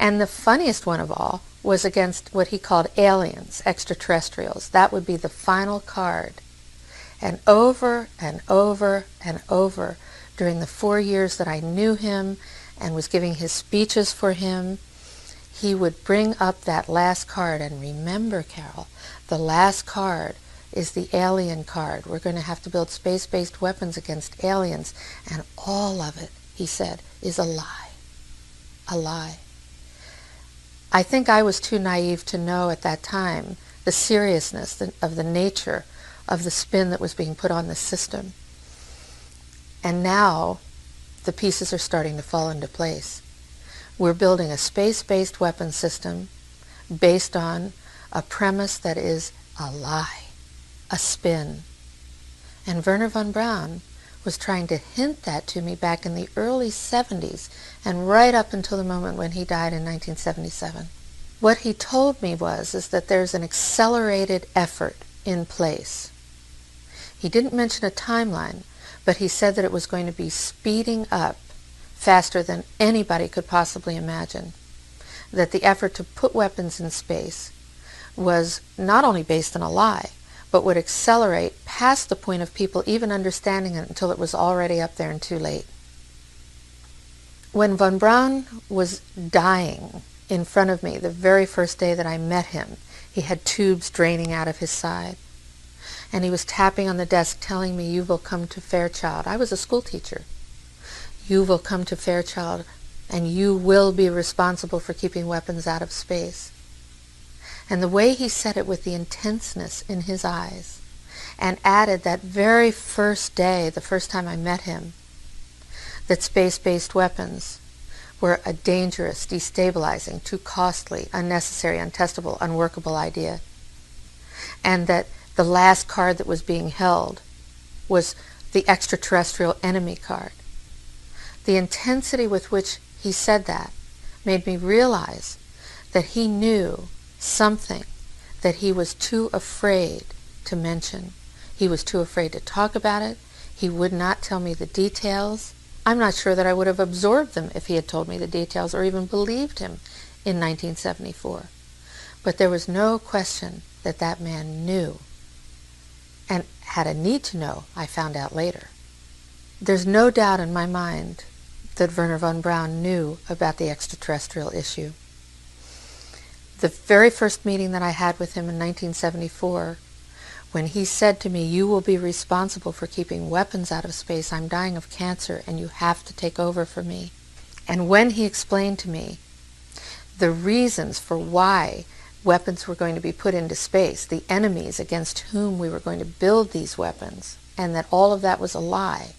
And the funniest one of all was against what he called aliens, extraterrestrials. That would be the final card. And over and over and over during the 4 years that I knew him and was giving his speeches for him, he would bring up that last card. And remember, Carol, the last card is the alien card. We're going to have to build space-based weapons against aliens. And all of it, he said, is a lie. A lie. I think I was too naive to know at that time the seriousness of the nature of the spin that was being put on the system. And now the pieces are starting to fall into place. We're building a space-based weapon system based on a premise that is a lie, a spin. And Werhner von Braun was trying to hint that to me back in the early 70s and right up until the moment when he died in 1977. What he told me is that there's an accelerated effort in place. He didn't mention a timeline, but he said that it was going to be speeding up faster than anybody could possibly imagine. That the effort to put weapons in space was not only based on a lie, but would accelerate past the point of people even understanding it until it was already up there and too late. When von Braun was dying in front of me the very first day that I met him, he had tubes draining out of his side. And he was tapping on the desk telling me, "You will come to Fairchild." I was a school teacher. "You will come to Fairchild and you will be responsible for keeping weapons out of space." And the way he said it with the intenseness in his eyes, and added that very first day, the first time I met him, that space-based weapons were a dangerous, destabilizing, too costly, unnecessary, untestable, unworkable idea. And that the last card that was being held was the extraterrestrial enemy card. The intensity with which he said that made me realize that he knew something that he was too afraid to mention. He was too afraid to talk about it. He would not tell me the details. I'm not sure that I would have absorbed them if he had told me the details or even believed him in 1974. But there was no question that that man knew, and had a need to know, I found out later. There's no doubt in my mind that Werhner von Braun knew about the extraterrestrial issue. The very first meeting that I had with him in 1974, when he said to me, "You will be responsible for keeping weapons out of space. I'm dying of cancer and you have to take over for me." And when he explained to me the reasons for why weapons were going to be put into space, the enemies against whom we were going to build these weapons, and that all of that was a lie,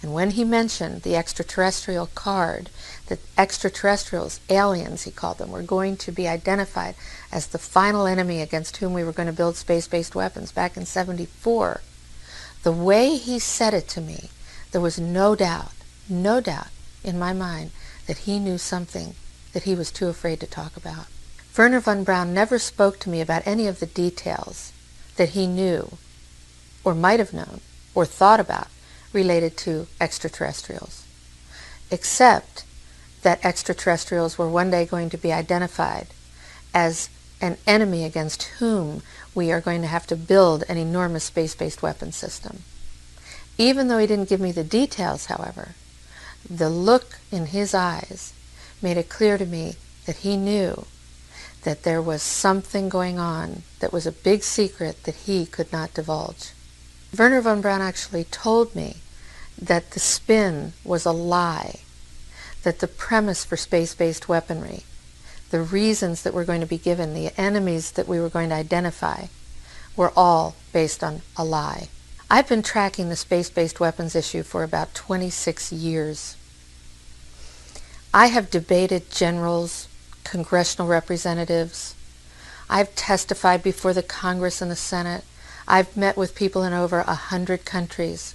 and when he mentioned the extraterrestrial card, that extraterrestrials, aliens he called them, were going to be identified as the final enemy against whom we were going to build space-based weapons back in 74, the way he said it to me, there was no doubt in my mind that he knew something that he was too afraid to talk about. Werhner von Braun never spoke to me about any of the details that he knew, or might have known, or thought about related to extraterrestrials, except that extraterrestrials were one day going to be identified as an enemy against whom we are going to have to build an enormous space-based weapon system. Even though he didn't give me the details, however, the look in his eyes made it clear to me that he knew that there was something going on that was a big secret that he could not divulge. Werhner von Braun actually told me that the spin was a lie, that the premise for space-based weaponry, the reasons that were going to be given, the enemies that we were going to identify, were all based on a lie. I've been tracking the space-based weapons issue for about 26 years. I have debated generals, congressional representatives. I've testified before the Congress and the Senate. I've met with people in over 100 countries.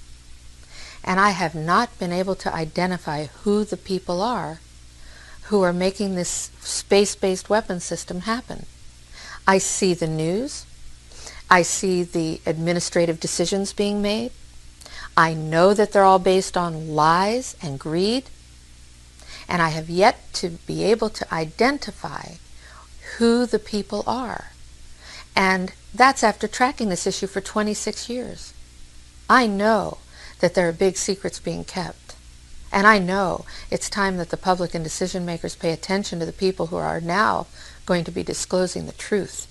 And I have not been able to identify who the people are who are making this space-based weapon system happen. I see the news. I see the administrative decisions being made. I know that they're all based on lies and greed. And I have yet to be able to identify who the people are. And that's after tracking this issue for 26 years. I know that there are big secrets being kept. And I know it's time that the public and decision makers pay attention to the people who are now going to be disclosing the truth